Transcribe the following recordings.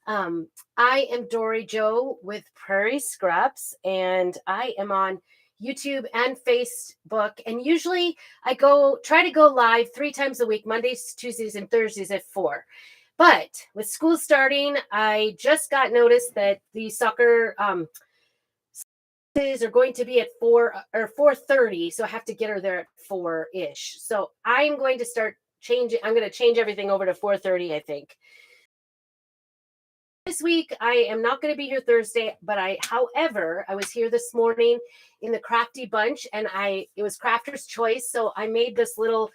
I am Dory Joe with Prairie Scraps, and I am on YouTube and Facebook. And usually I try to go live 3 times a week, Mondays, Tuesdays, and Thursdays at 4. But with school starting, I just got notice that the soccer are going to be at 4 or 4:30, so I have to get her there at 4-ish. So I'm going to start changing. I'm going to change everything over to 4:30, I think. This week I am not going to be here Thursday, but however, I was here this morning in the Crafty Bunch, and it was Crafter's Choice, so I made this little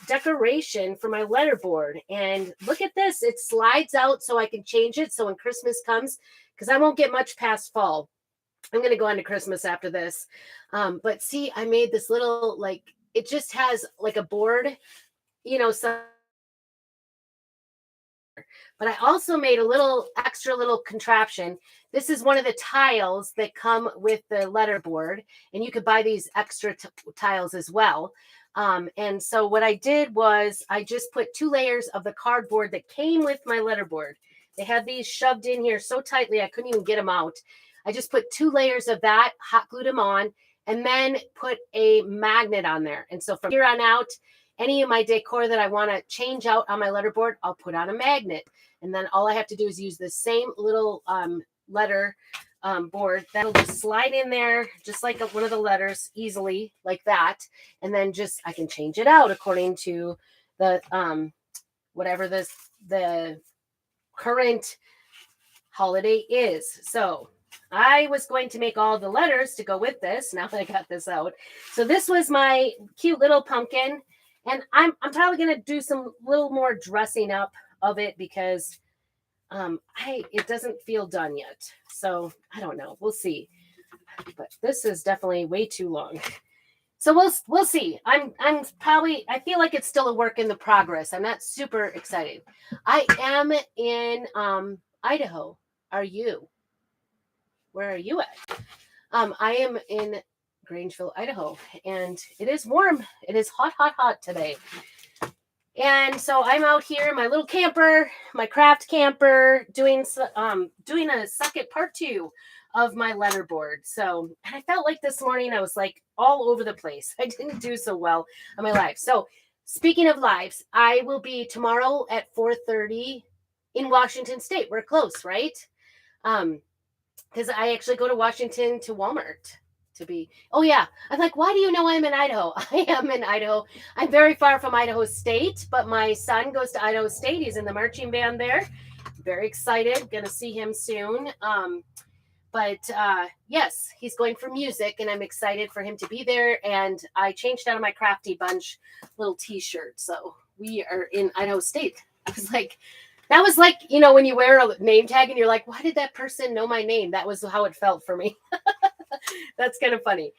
decoration for my letterboard. And look at this, it slides out so I can change it. So when Christmas comes, because I won't get much past fall, I'm going to go on to Christmas after this. But see, I made this little, it just has like a board, some. But I also made a extra little contraption. This is one of the tiles that come with the letterboard, and you could buy these extra tiles as well. And so what I did was I just put 2 layers of the cardboard that came with my letterboard. They had these shoved in here so tightly I couldn't even get them out. I just put 2 layers of that, hot glued them on, and then put a magnet on there. And so from here on out, any of my decor that I want to change out on my letterboard, I'll put on a magnet. And then all I have to do is use the same little letter board that'll just slide in there, just like one of the letters, easily like that. And then I can change it out according to the whatever the current holiday is. So I was going to make all the letters to go with this now that I got this out. So this was my cute little pumpkin. And I'm probably going to do some little more dressing up of it because it doesn't feel done yet. So I don't know. We'll see. But this is definitely way too long. So we'll see. I feel like it's still a work in the progress. I'm not super excited. I am in Idaho. Are you? Where are you at? I am in Grangeville, Idaho, and it is warm. It is hot, hot, hot today. And so I'm out here in my little camper, my craft camper, doing a second part 2 of my letterboard. So, and I felt like this morning I was like all over the place. I didn't do so well on my live. So speaking of lives, I will be tomorrow at 4:30 in Washington State. We're close, right? Because I actually go to Washington to Walmart. Oh yeah, I'm like, why do you know I'm in Idaho? I am in Idaho. I'm very far from Idaho State, but my son goes to Idaho State. He's in the marching band there. Very excited, gonna see him soon. Yes, he's going for music, and I'm excited for him to be there. And I changed out of my Crafty Bunch little t-shirt, so we are in Idaho State. That was like, when you wear a name tag and you're like, why did that person know my name? That was how it felt for me. That's kind of funny.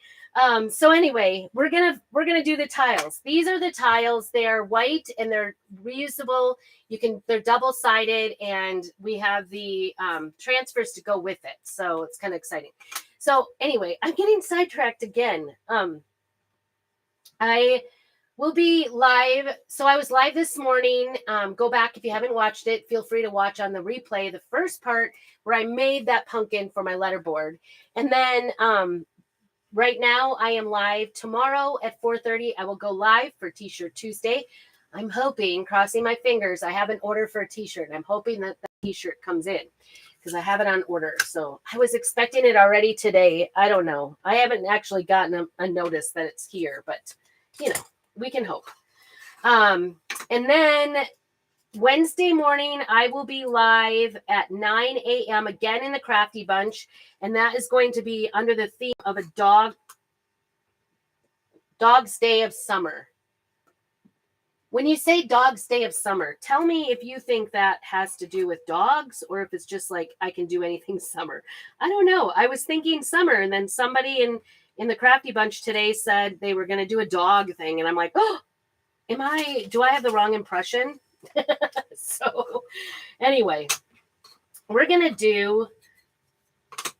So anyway, we're gonna do the tiles. These are the tiles. They are white and they're reusable. They're double-sided, and we have the transfers to go with it. So it's kind of exciting. So anyway, I'm getting sidetracked again. I will be live. So I was live this morning. Go back if you haven't watched it. Feel free to watch on the replay the first part where I made that pumpkin for my letterboard. And then right now I am live tomorrow at 4:30. I will go live for T-shirt Tuesday. I'm hoping, crossing my fingers, I have an order for a T-shirt. I'm hoping that T-shirt comes in because I have it on order. So I was expecting it already today. I don't know. I haven't actually gotten a notice that it's here, but we can hope. And then Wednesday morning, I will be live at 9 a.m. again in the Crafty Bunch. And that is going to be under the theme of a Dog's Day of Summer. When you say Dog's Day of Summer, tell me if you think that has to do with dogs or if it's just like I can do anything summer. I don't know. I was thinking summer, and then somebody in the Crafty Bunch today said they were going to do a dog thing. And I'm like, oh, do I have the wrong impression? So anyway, we're going to do,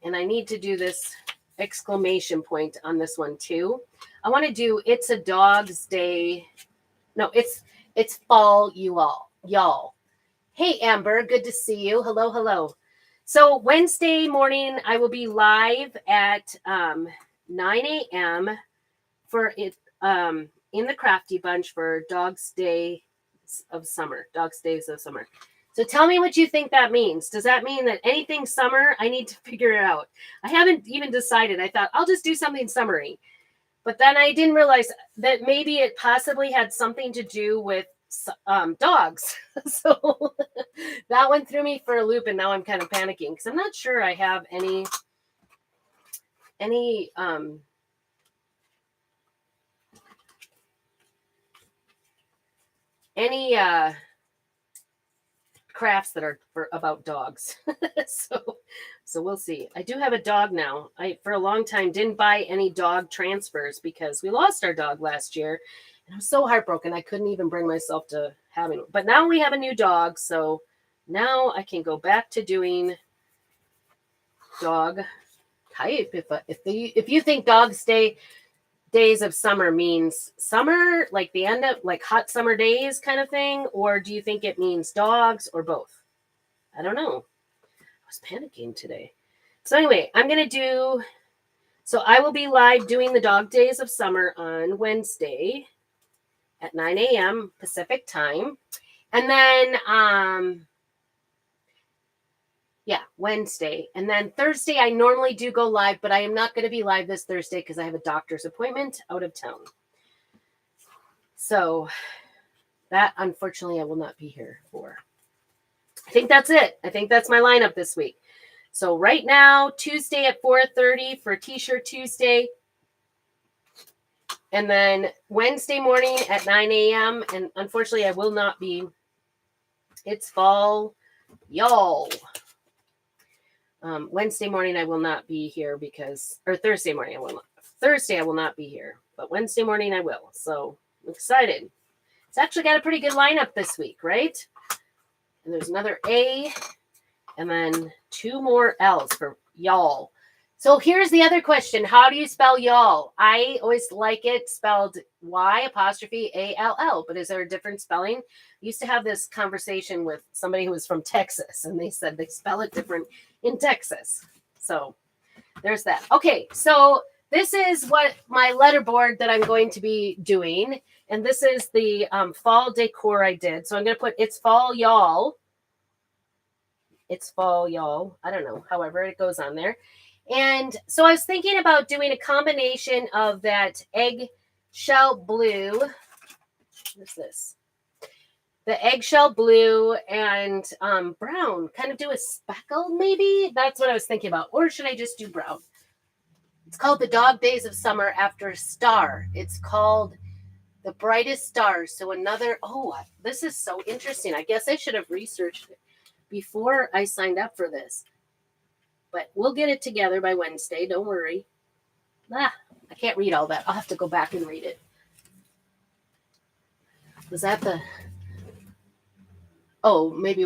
and I need to do this exclamation point on this one too. I want to do, it's a dog's day. No, it's fall, y'all. Hey, Amber, good to see you. Hello, hello. So Wednesday morning, I will be live at 9 a.m. for it in the Crafty Bunch for Dogs Days of Summer. So tell me what you think that means. Does that mean that anything summer? I need to figure it out. I haven't even decided. I thought I'll just do something summery. But then I didn't realize that maybe it possibly had something to do with dogs. So that one threw me for a loop, and now I'm kind of panicking because I'm not sure I have any crafts that are about dogs. So we'll see. I do have a dog now. I for a long time didn't buy any dog transfers because we lost our dog last year, and I was so heartbroken I couldn't even bring myself to having. But now we have a new dog, so now I can go back to doing dog type. If you think days of summer means summer, like the end of like hot summer days kind of thing, or do you think it means dogs or both? I don't know. I was panicking today. So anyway, so I will be live doing the dog days of summer on Wednesday at 9 a.m. Pacific time. And then Wednesday. And then Thursday, I normally do go live, but I am not going to be live this Thursday because I have a doctor's appointment out of town. So that, unfortunately, I will not be here for. I think that's it. I think that's my lineup this week. So right now, Tuesday at 4:30 for T-shirt Tuesday. And then Wednesday morning at 9 a.m. And unfortunately, I will not be. It's fall, y'all. Wednesday morning I will not be here or Thursday morning I will not. Thursday I will not be here, but Wednesday morning I will. So I'm excited. It's actually got a pretty good lineup this week, right? And there's another A, and then 2 more L's for y'all. So here's the other question. How do you spell y'all? I always like it spelled Y''ALL, but is there a different spelling? I used to have this conversation with somebody who was from Texas, and they said they spell it different in Texas. So there's that. Okay, so this is what my letterboard that I'm going to be doing, and this is the fall decor I did. So I'm going to put It's Fall Y'all. It's Fall Y'all. I don't know, however it goes on there. And so I was thinking about doing a combination of that eggshell blue. What is this? The eggshell blue and brown. Kind of do a speckle, maybe? That's what I was thinking about. Or should I just do brown? It's called the Dog Days of Summer after Star. It's called The Brightest Stars. So this is so interesting. I guess I should have researched it before I signed up for this. But we'll get it together by Wednesday. Don't worry. I can't read all that. I'll have to go back and read it. Was that the... Oh, maybe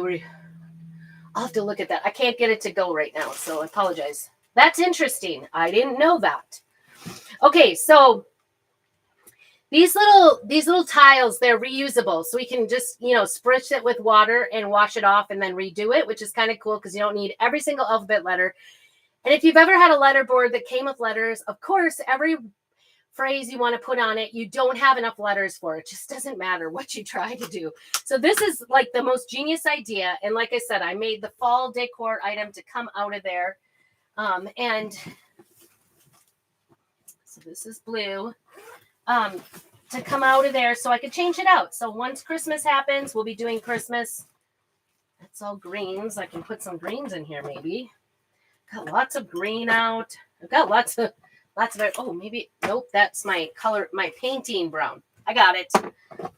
I'll have to look at that. I can't get it to go right now, so I apologize. That's interesting. I didn't know that. Okay, so these little tiles, they're reusable. So we can just, spritz it with water and wash it off and then redo it, which is kind of cool because you don't need every single alphabet letter. And if you've ever had a letterboard that came with letters, of course, every phrase you want to put on it, you don't have enough letters for. It just doesn't matter what you try to do. So this is like the most genius idea. And like I said, I made the fall decor item to come out of there. And so this is blue. To come out of there so I could change it out. So once Christmas happens, we'll be doing Christmas. That's all greens. I can put some greens in here maybe. Got lots of green out. I've got lots of it. Oh, maybe, nope, that's my color, my painting brown. I got it.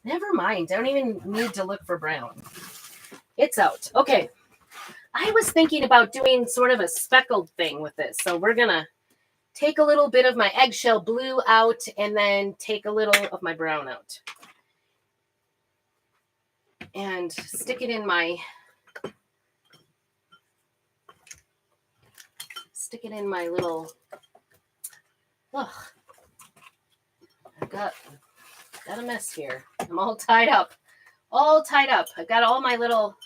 Never mind. I don't even need to look for brown. It's out. Okay. I was thinking about doing sort of a speckled thing with this. So we're going to take a little bit of my eggshell blue out and then take a little of my brown out. And stick it in my little, I've got a mess here. I'm all tied up. I've got all my little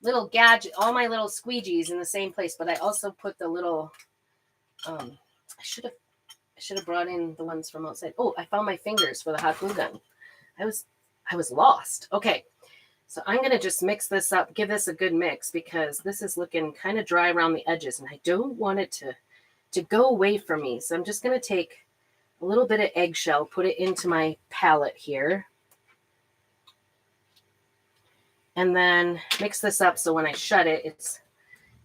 little gadget, all my little squeegees in the same place, but I also put the little, I should have brought in the ones from outside. Oh, I found my fingers for the hot glue gun. I was lost. Okay. So I'm going to just mix this up, give this a good mix because this is looking kind of dry around the edges and I don't want it to go away from me. So I'm just going to take a little bit of eggshell, put it into my palette here. And then mix this up so when I shut it,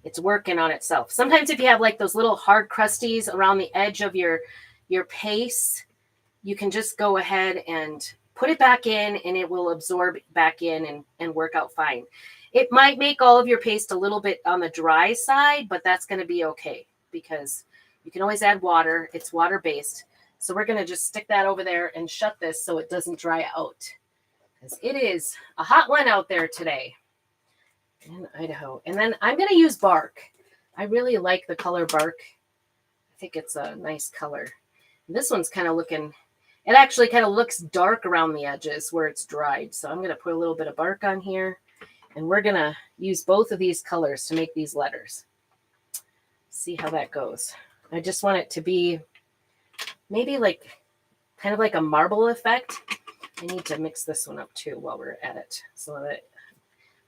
it's working on itself. Sometimes if you have like those little hard crusties around the edge of your paste, you can just go ahead and put it back in and it will absorb back in and work out fine. It might make all of your paste a little bit on the dry side, but that's going to be okay because you can always add water. It's water-based. So we're going to just stick that over there and shut this so it doesn't dry out. Because it is a hot one out there today in Idaho. And then I'm going to use bark. I really like the color bark. I think it's a nice color. And this one's kind of looking... It actually kind of looks dark around the edges where it's dried. So I'm going to put a little bit of bark on here. And we're going to use both of these colors to make these letters. See how that goes. I just want it to be maybe like kind of like a marble effect. I need to mix this one up too while we're at it. So that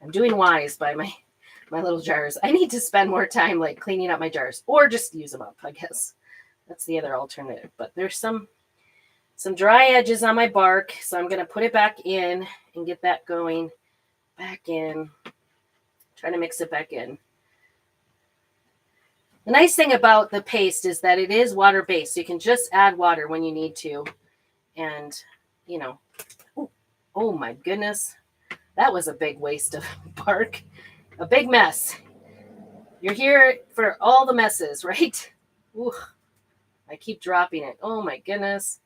I'm doing wise by my little jars. I need to spend more time like cleaning up my jars or just use them up, I guess. That's the other alternative. But there's some dry edges on my bark. So I'm going to put it back in and get that going back in. Try to mix it back in. The nice thing about the paste is that it is water-based. So you can just add water when you need to. And, you know, oh my goodness. That was a big waste of bark. A big mess. You're here for all the messes, right? Ooh, I keep dropping it. Oh my goodness.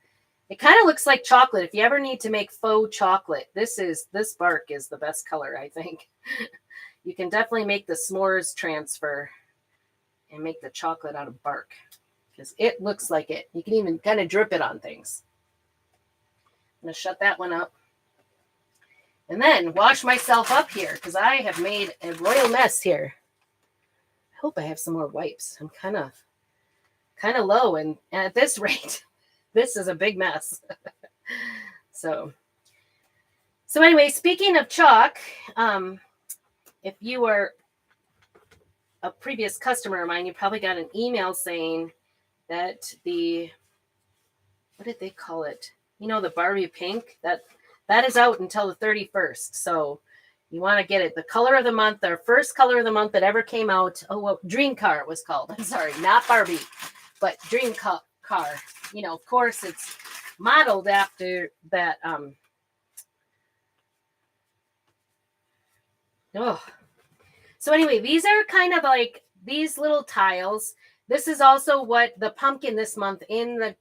It kind of looks like chocolate. If you ever need to make faux chocolate, this bark is the best color, I think. You can definitely make the s'mores transfer and make the chocolate out of bark because it looks like it. You can even kind of drip it on things. I'm going to shut that one up. And then wash myself up here because I have made a royal mess here. I hope I have some more wipes. I'm kind of low, and at this rate, this is a big mess. So anyway, speaking of chalk, if you were a previous customer of mine, you probably got an email saying that what did they call it? You know, the Barbie pink, that is out until the 31st. So you want to get it. The color of the month, our first color of the month that ever came out. Oh, well, Dream Car it was called. I'm sorry, not Barbie, but Dream Car. You know, of course, it's modeled after that. So anyway, these are kind of like these little tiles. This is also what the pumpkin this month in the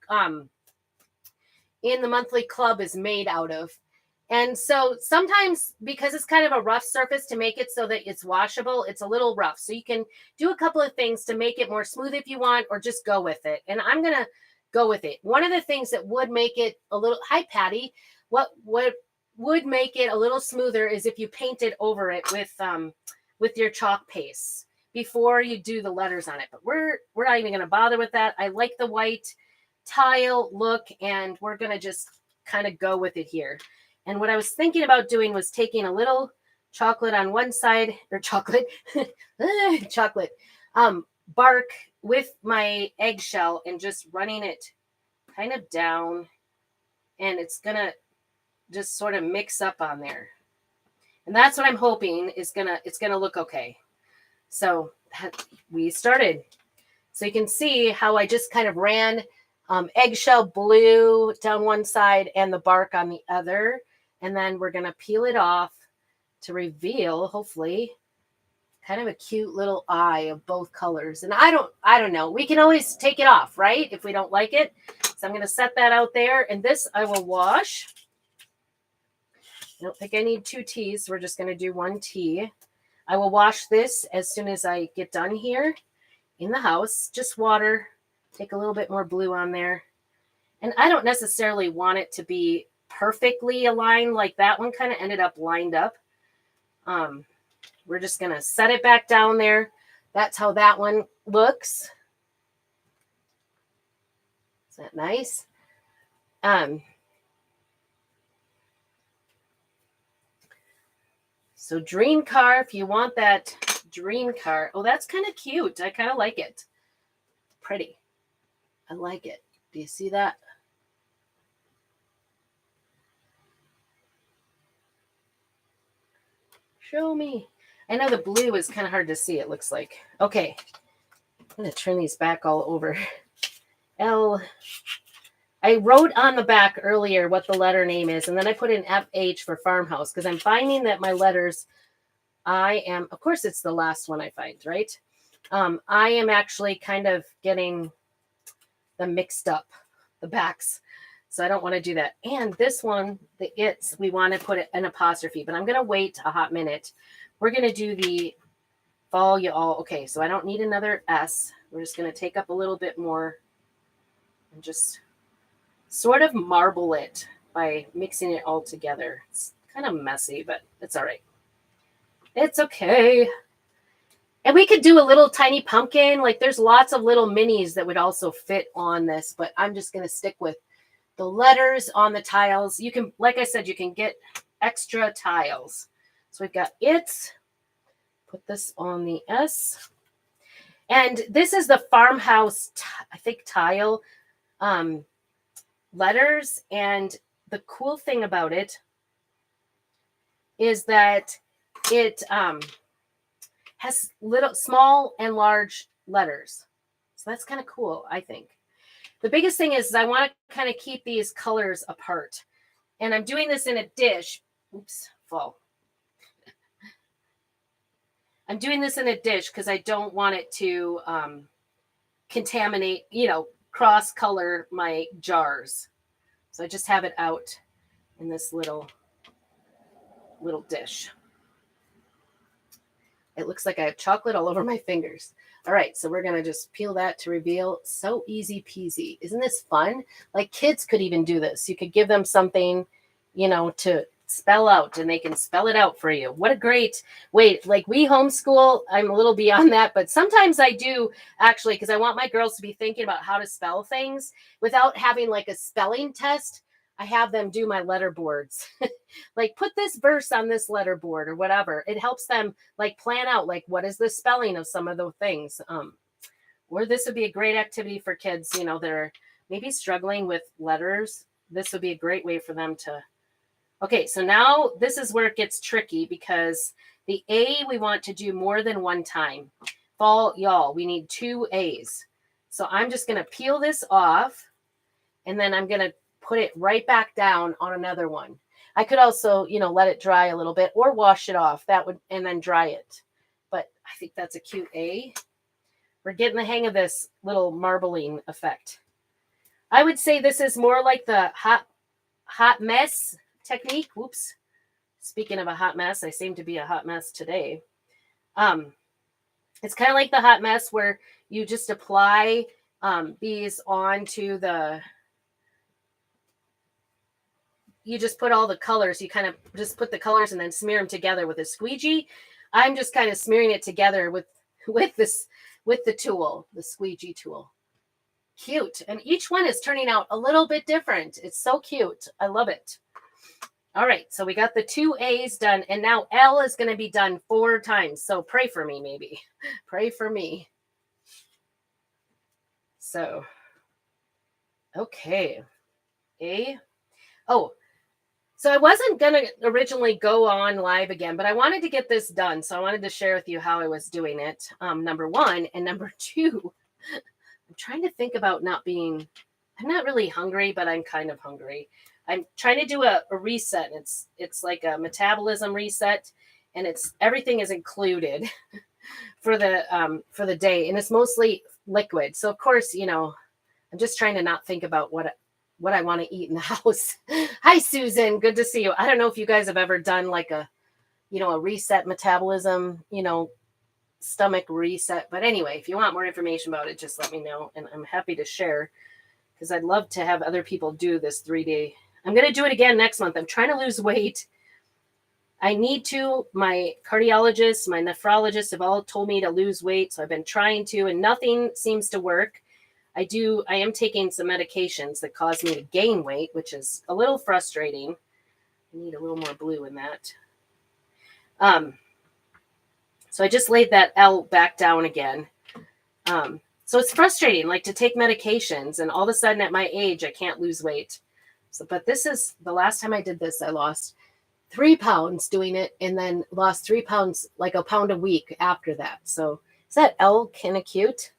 monthly club is made out of. And so sometimes because it's kind of a rough surface to make it so that it's washable, it's a little rough. So you can do a couple of things to make it more smooth if you want, or just go with it. And I'm going to go with it. One of the things that would make it a little, hi, Patty, what would make it a little smoother is if you painted over it with your chalk paste before you do the letters on it. But we're not even going to bother with that. I like the white tile look, and we're going to just kind of go with it here. And what I was thinking about doing was taking a little chocolate on one side, or chocolate bark with my eggshell and just running it kind of down, and it's going to just sort of mix up on there. And that's what I'm hoping is it's going to look okay. So we started. So you can see how I just kind of ran eggshell blue down one side and the bark on the other. And then we're going to peel it off to reveal, hopefully, kind of a cute little eye of both colors. And I don't know. We can always take it off, right? If we don't like it. So I'm going to set that out there. And this I will wash. I don't think I need 2 teas. We're just going to do 1 tea. I will wash this as soon as I get done here in the house. Just water. Take a little bit more blue on there. And I don't necessarily want it to be perfectly aligned like that one kind of ended up lined up. we're just going to set it back down there. That's how that one looks. Is that nice? So dream car, if you want that dream car. Oh, that's kind of cute. I kind of like it. Pretty. I like it. Do you see that? Show me. I know the blue is kind of hard to see, it looks like. Okay. I'm going to turn these back all over. I wrote on the back earlier what the letter name is, and then I put in FH for farmhouse because I'm finding that my letters, of course, it's the last one I find, right? I am actually kind of getting them mixed up, the backs. So I don't want to do that. And this one, the it's, we want to put an apostrophe, but I'm going to wait a hot minute. We're going to do the fall y'all. Okay, so I don't need another S. We're just going to take up a little bit more and just sort of marble it by mixing it all together. It's kind of messy, but it's all right. It's okay. And we could do a little tiny pumpkin. Like there's lots of little minis that would also fit on this, but I'm just going to stick with the letters on the tiles. You can, like I said, you can get extra tiles. So we've got it. Put this on the S. And this is the farmhouse, I think, tile letters. And the cool thing about it is that it has little, small and large letters. So that's kind of cool, I think. The biggest thing is I want to kind of keep these colors apart. And I'm doing this in a dish. Oops, fall. I'm doing this in a dish because I don't want it to contaminate, cross color my jars. So I just have it out in this little dish. It looks like I have chocolate all over my fingers. All right, so we're going to just peel that to reveal. So easy peasy. Isn't this fun? Like kids could even do this. You could give them something, to spell out and they can spell it out for you. What a great way. Like we homeschool, I'm a little beyond that, but sometimes I do actually because I want my girls to be thinking about how to spell things without having like a spelling test. I have them do my letterboards. Like put this verse on this letterboard or whatever. It helps them like plan out like what is the spelling of some of the things. Or this would be a great activity for kids, that are maybe struggling with letters. This would be a great way for them to. Okay, so now this is where it gets tricky because the A we want to do more than one time. Fall y'all, we need 2 A's. So I'm just going to peel this off and then I'm going to put it right back down on another one. I could also, let it dry a little bit or wash it off. And then dry it. But I think that's a cute A. We're getting the hang of this little marbling effect. I would say this is more like the hot mess technique. Whoops. Speaking of a hot mess, I seem to be a hot mess today. It's kind of like the hot mess where you just apply these onto you just put all the colors. You kind of just put the colors and then smear them together with a squeegee. I'm just kind of smearing it together with the tool, the squeegee tool. Cute. And each one is turning out a little bit different. It's so cute. I love it. All right. So we got the 2 A's done. And now L is going to be done 4 times. So pray for me, maybe. Pray for me. So, okay. A. Oh, so I wasn't going to originally go on live again, but I wanted to get this done. So I wanted to share with you how I was doing it. Number 1 and number 2, I'm trying to think about I'm not really hungry, but I'm kind of hungry. I'm trying to do a reset. It's like a metabolism reset and everything is included for the day. And it's mostly liquid. So of course, I'm just trying to not think about what I want to eat in the house. Hi, Susan. Good to see you. I don't know if you guys have ever done like a reset metabolism, stomach reset. But anyway, if you want more information about it, just let me know. And I'm happy to share because I'd love to have other people do this 3-day. I'm going to do it again next month. I'm trying to lose weight. I need to. My cardiologist, my nephrologist have all told me to lose weight. So I've been trying to, and nothing seems to work. I am taking some medications that cause me to gain weight, which is a little frustrating. I need a little more blue in that. So I just laid that L back down again. So it's frustrating, like to take medications and all of a sudden at my age, I can't lose weight. So, but this is the last time I did this, I lost 3 pounds doing it and then lost 3 pounds, like a pound a week after that. So is that L kind of cute?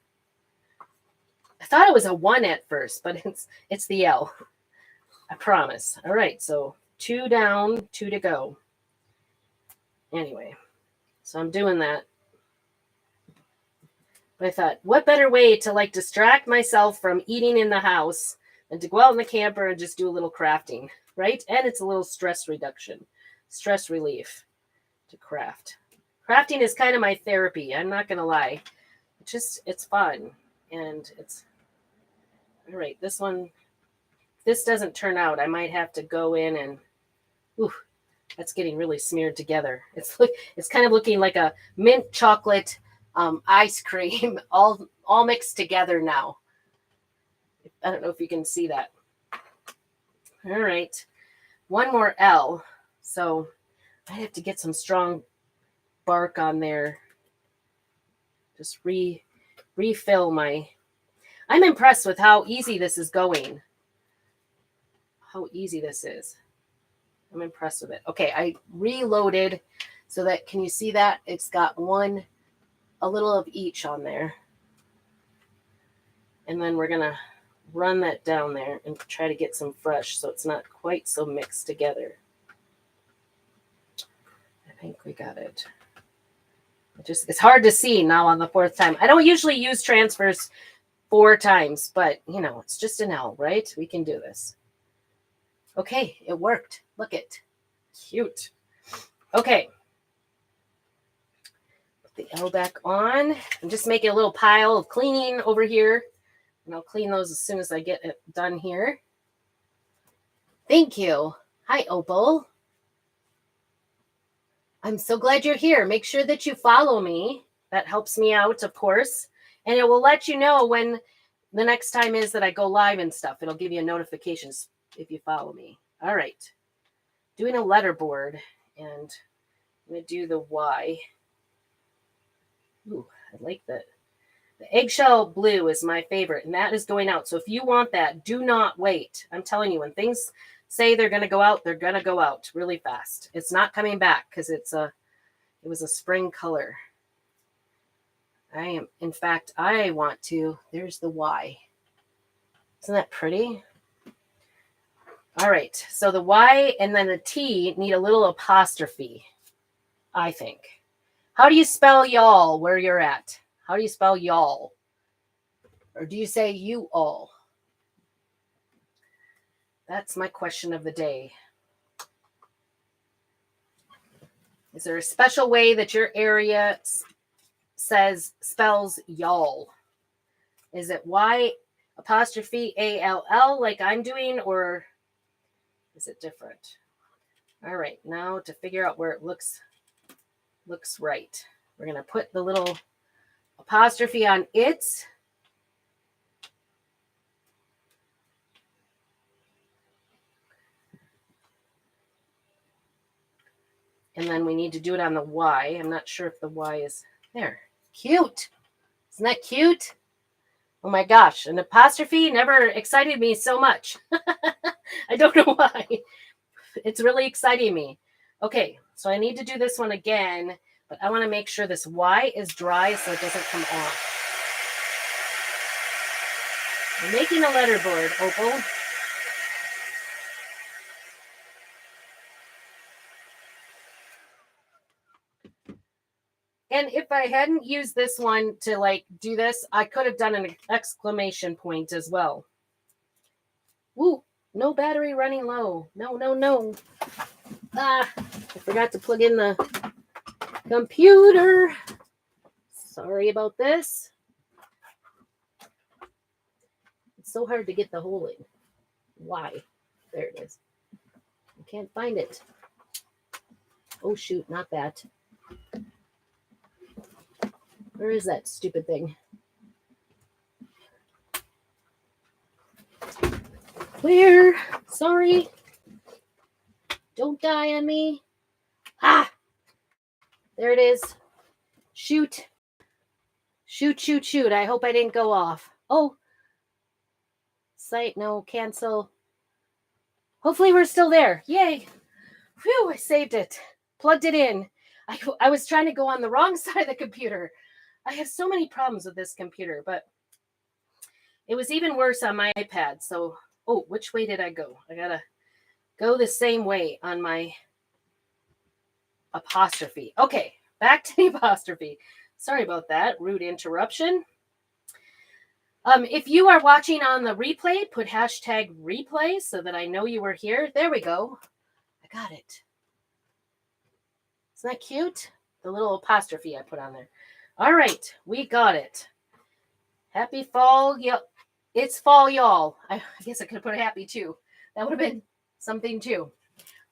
I thought it was a 1 at first, but it's the L. I promise. All right. So 2 down, 2 to go. Anyway, so I'm doing that. But I thought, what better way to like distract myself from eating in the house than to go out in the camper and just do a little crafting, right? And it's a little stress reduction, stress relief to craft. Crafting is kind of my therapy. I'm not going to lie. It's fun. And it's, all right, this one, if this doesn't turn out, I might have to go in and, ooh, that's getting really smeared together. It's kind of looking like a mint chocolate ice cream all mixed together now. I don't know if you can see that. All right, one more L. So I have to get some strong bark on there. Just refill my. I'm impressed with how easy this is going. How easy this is. I'm impressed with it. Okay, I reloaded so that, can you see that? It's got a little of each on there. And then we're going to run that down there and try to get some fresh so it's not quite so mixed together. I think we got it. It's hard to see now on the 4th time. I don't usually use transfers 4 times, but it's just an L, right? We can do this. Okay, it worked. Look it. Cute. Okay. Put the L back on. I'm just making a little pile of cleaning over here. And I'll clean those as soon as I get it done here. Thank you. Hi, Opal. I'm so glad you're here. Make sure that you follow me. That helps me out, of course. And it will let you know when the next time is that I go live and stuff. It'll give you notifications if you follow me. All right. Doing a letterboard. And I'm going to do the Y. Ooh, I like that. The eggshell blue is my favorite, and that is going out. So if you want that, do not wait. I'm telling you, when things say they're going to go out, they're going to go out really fast. It's not coming back because it was a spring color. In fact, I want to, there's the Y. Isn't that pretty? All right, so the Y and then the T need a little apostrophe, I think. How do you spell y'all where you're at? How do you spell y'all? Or do you say you all? That's my question of the day. Is there a special way that your area spells y'all? Is it Y apostrophe ALL like I'm doing, or is it different? All right, now to figure out where it looks right. We're going to put the little apostrophe on it. And then we need to do it on the Y. I'm not sure if the Y is there. Cute. Isn't that cute? Oh my gosh. An apostrophe never excited me so much. I don't know why. It's really exciting me. Okay, so I need to do this one again, but I want to make sure this Y is dry so it doesn't come off. I'm making a letterboard, Opal. And if I hadn't used this one to like do this, I could have done an exclamation point as well. Woo, no battery running low. No. I forgot to plug in the computer. Sorry about this. It's so hard to get the hole in. Why? There it is. I can't find it. Oh, shoot, not that. Where is that stupid thing? Where? Sorry. Don't die on me. Ah! There it is. Shoot. Shoot, shoot, shoot. I hope I didn't go off. Oh. Site, no, cancel. Hopefully we're still there. Yay. Phew, I saved it. Plugged it in. I was trying to go on the wrong side of the computer. I have so many problems with this computer, but it was even worse on my iPad. So, oh, which way did I go? I gotta go the same way on my apostrophe. Okay, back to the apostrophe. Sorry about that. Rude interruption. If you are watching on the replay, put hashtag replay so that I know you were here. There we go. I got it. Isn't that cute? The little apostrophe I put on there. All right, we got it. Happy fall. Yep. It's fall, y'all. I guess I could have put happy too. That would have been something too.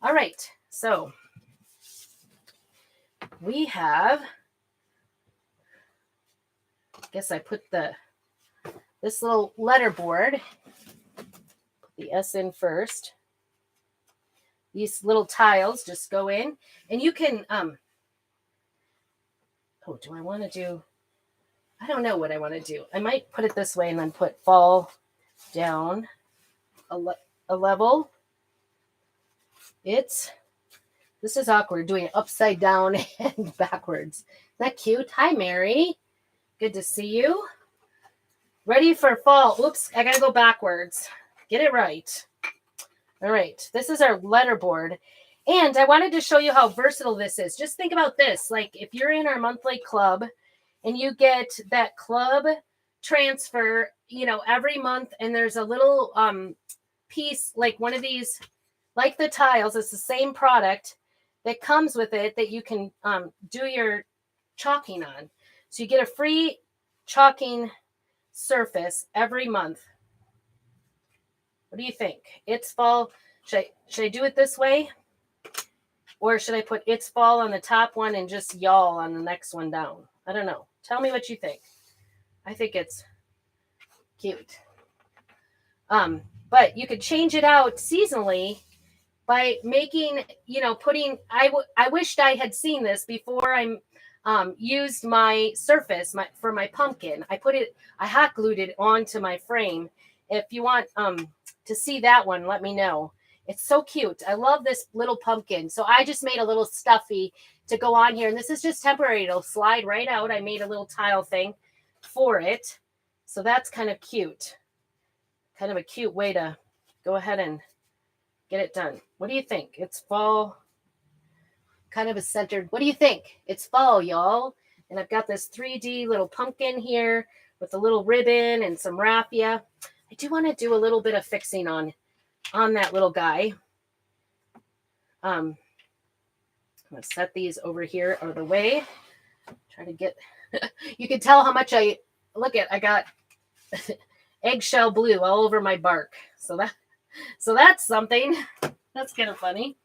All right, so we have, I guess I put this little letterboard, put the S in first. These little tiles just go in, and you can, do I want to do, I don't know what I want to do. I might put it this way and then put fall down a level. This is awkward doing it upside down and backwards. Isn't that cute? Hi, Mary. Good to see you. Ready for fall. Oops, I got to go backwards. Get it right. All right, this is our letterboard. And I wanted to show you how versatile this is. Just think about this. Like if you're in our monthly club and you get that club transfer, every month, and there's a little piece, like one of these, like the tiles, it's the same product that comes with it that you can do your chalking on. So you get a free chalking surface every month. What do you think? It's fall. Should I do it this way? Or should I put it's fall on the top one and just y'all on the next one down? I don't know. Tell me what you think. I think it's cute. But you could change it out seasonally by making, putting, I wished I had seen this before I used my surface for my pumpkin. I hot glued it onto my frame. If you want to see that one, let me know. It's so cute. I love this little pumpkin. So I just made a little stuffy to go on here. And this is just temporary. It'll slide right out. I made a little tile thing for it. So that's kind of cute. Kind of a cute way to go ahead and get it done. What do you think? It's fall. Kind of a centered. What do you think? It's fall, y'all. And I've got this 3D little pumpkin here with a little ribbon and some raffia. I do want to do a little bit of fixing on that little guy. I'm going to set these over here out of the way. Try to get, you can tell how much I got eggshell blue all over my bark. So that's something. That's kind of funny.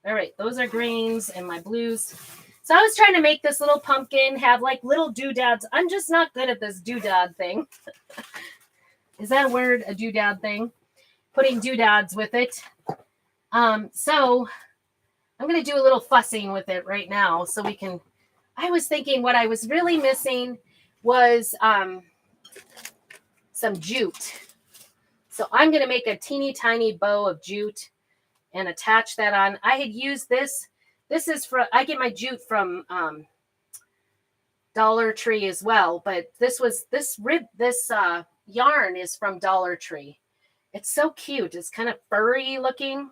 All right, those are greens and my blues. So I was trying to make this little pumpkin have like little doodads. I'm just not good at this doodad thing. Is that a word, a doodad thing? Putting doodads with it. So I'm going to do a little fussing with it right now so we can, I was thinking what I was really missing was some jute. So I'm going to make a teeny tiny bow of jute and attach that on. I had used this. This is I get my jute from Dollar Tree as well, but this yarn is from Dollar Tree. It's so cute. It's kind of furry looking.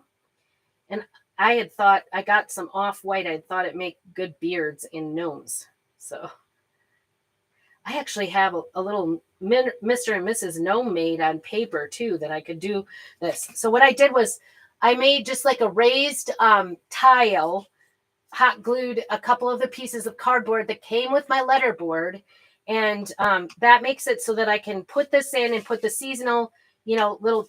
And I had thought, I got some off-white. I thought it'd make good beards in gnomes. So I actually have a little Mr. and Mrs. Gnome made on paper too that I could do this. So what I did was I made just like a raised tile, hot glued a couple of the pieces of cardboard that came with my letterboard. And that makes it so that I can put this in and put the seasonal, little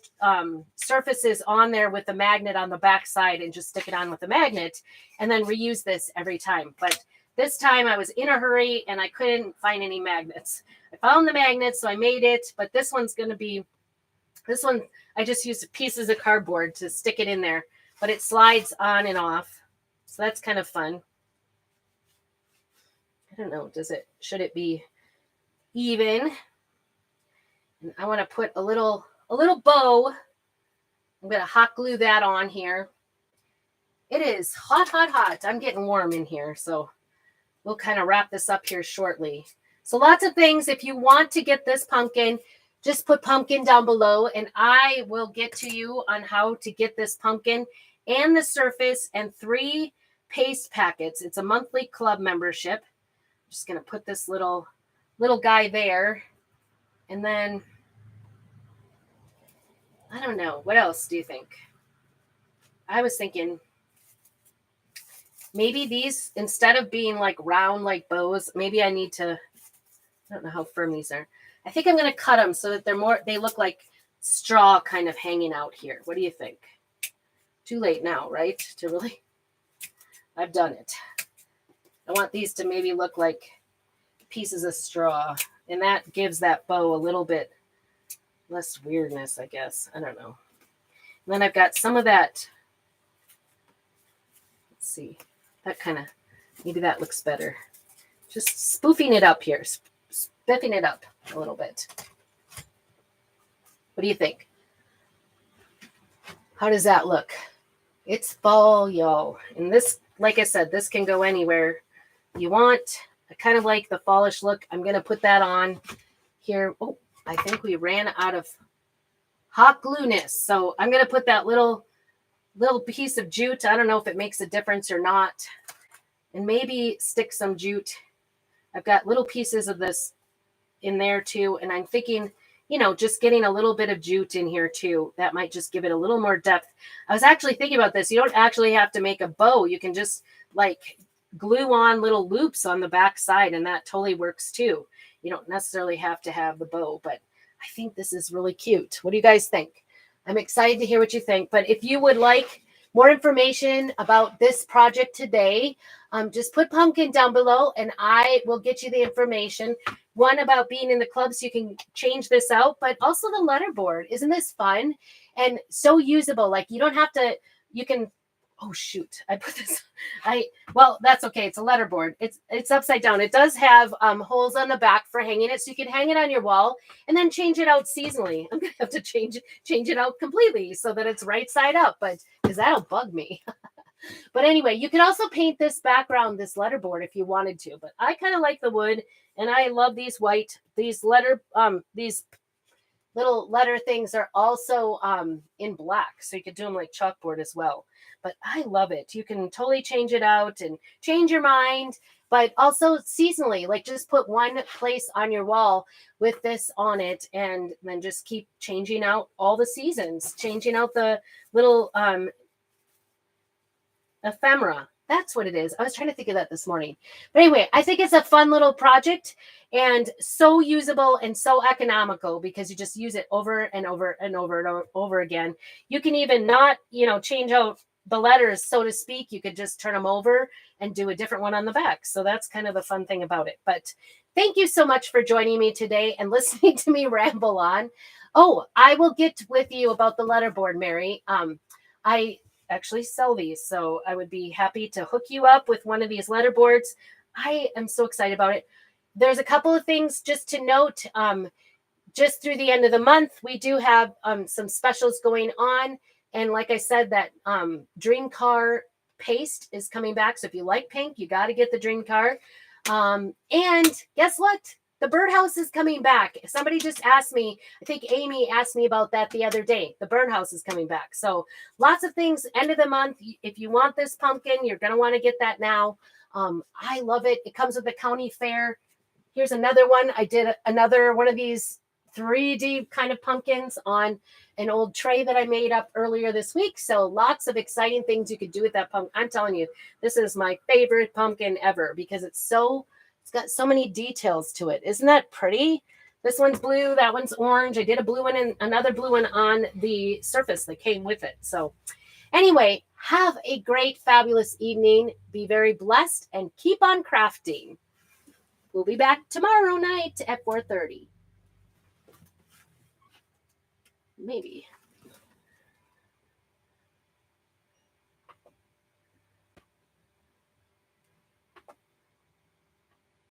surfaces on there with the magnet on the back side and just stick it on with the magnet and then reuse this every time. But this time I was in a hurry and I couldn't find any magnets. I found the magnets, so I made it, but this one, I just used pieces of cardboard to stick it in there, but it slides on and off. So that's kind of fun. I don't know, should it be even? And I want to put a little bow. I'm going to hot glue that on here. It is hot, hot, hot. I'm getting warm in here, so we'll kind of wrap this up here shortly. So lots of things. If you want to get this pumpkin, just put pumpkin down below, and I will get to you on how to get this pumpkin and the surface and 3 paste packets. It's a monthly club membership. I'm just going to put this little guy there. And then, I don't know. What else do you think? I was thinking maybe these, instead of being like round like bows, maybe I need to, I don't know how firm these are. I think I'm going to cut them so that they look like straw kind of hanging out here. What do you think? Too late now, right? I've done it. I want these to maybe look like pieces of straw, and that gives that bow a little bit less weirdness, I guess. I don't know. And then I've got some of that. Let's see. That kind of, maybe that looks better. Just spoofing it up here. Spiffing it up a little bit. What do you think? How does that look? It's fall, y'all. And this, like I said, this can go anywhere you want. I kind of like the fallish look. I'm going to put that on here. Oh, I think we ran out of hot glue-ness. So I'm going to put that little piece of jute. I don't know if it makes a difference or not. And maybe stick some jute. I've got little pieces of this in there too. And I'm thinking, just getting a little bit of jute in here too. That might just give it a little more depth. I was actually thinking about this. You don't actually have to make a bow. You can just like glue on little loops on the back side, and that totally works too. You don't necessarily have to have the bow, but I think this is really cute. What do you guys think? I'm excited to hear what you think. But if you would like more information about this project today, just put pumpkin down below and I will get you the information. One about being in the club so you can change this out, but also the letterboard. Isn't this fun and so usable? Like you don't have to, you can, oh shoot, I put this, well, that's okay. It's a letterboard. It's upside down. It does have holes on the back for hanging it. So you can hang it on your wall and then change it out seasonally. I'm going to have to change it out completely so that it's right side up, but because that'll bug me. But anyway, you can also paint this background, this letterboard if you wanted to, but I kind of like the wood and I love these these little letter things are also in black. So you could do them like chalkboard as well. But I love it. You can totally change it out and change your mind, but also seasonally, like just put one place on your wall with this on it and then just keep changing out all the seasons, changing out the little ephemera. That's what it is. I was trying to think of that this morning. But anyway, I think it's a fun little project and so usable and so economical because you just use it over and over and over and over again. You can even not, change out the letters, so to speak. You could just turn them over and do a different one on the back. So that's kind of the fun thing about it. But thank you so much for joining me today and listening to me ramble on. Oh, I will get with you about the letterboard, Mary. I actually sell these, so I would be happy to hook you up with one of these letterboards. I am so excited about it. There's a couple of things just to note. Just through the end of the month, we do have some specials going on. And like I said, that dream car paste is coming back. So if you like pink, you got to get the dream car. And guess what? The birdhouse is coming back. Somebody just asked me, I think Amy asked me about that the other day. The birdhouse is coming back. So lots of things, end of the month. If you want this pumpkin, you're going to want to get that now. I love it. It comes with the county fair. Here's another one. I did another one of these 3D kind of pumpkins on an old tray that I made up earlier this week. So lots of exciting things you could do with that pumpkin. I'm telling you, this is my favorite pumpkin ever because it's got so many details to it. Isn't that pretty? This one's blue. That one's orange. I did a blue one and another blue one on the surface that came with it. So anyway, have a great, fabulous evening. Be very blessed and keep on crafting. We'll be back tomorrow night at 4:30. Maybe.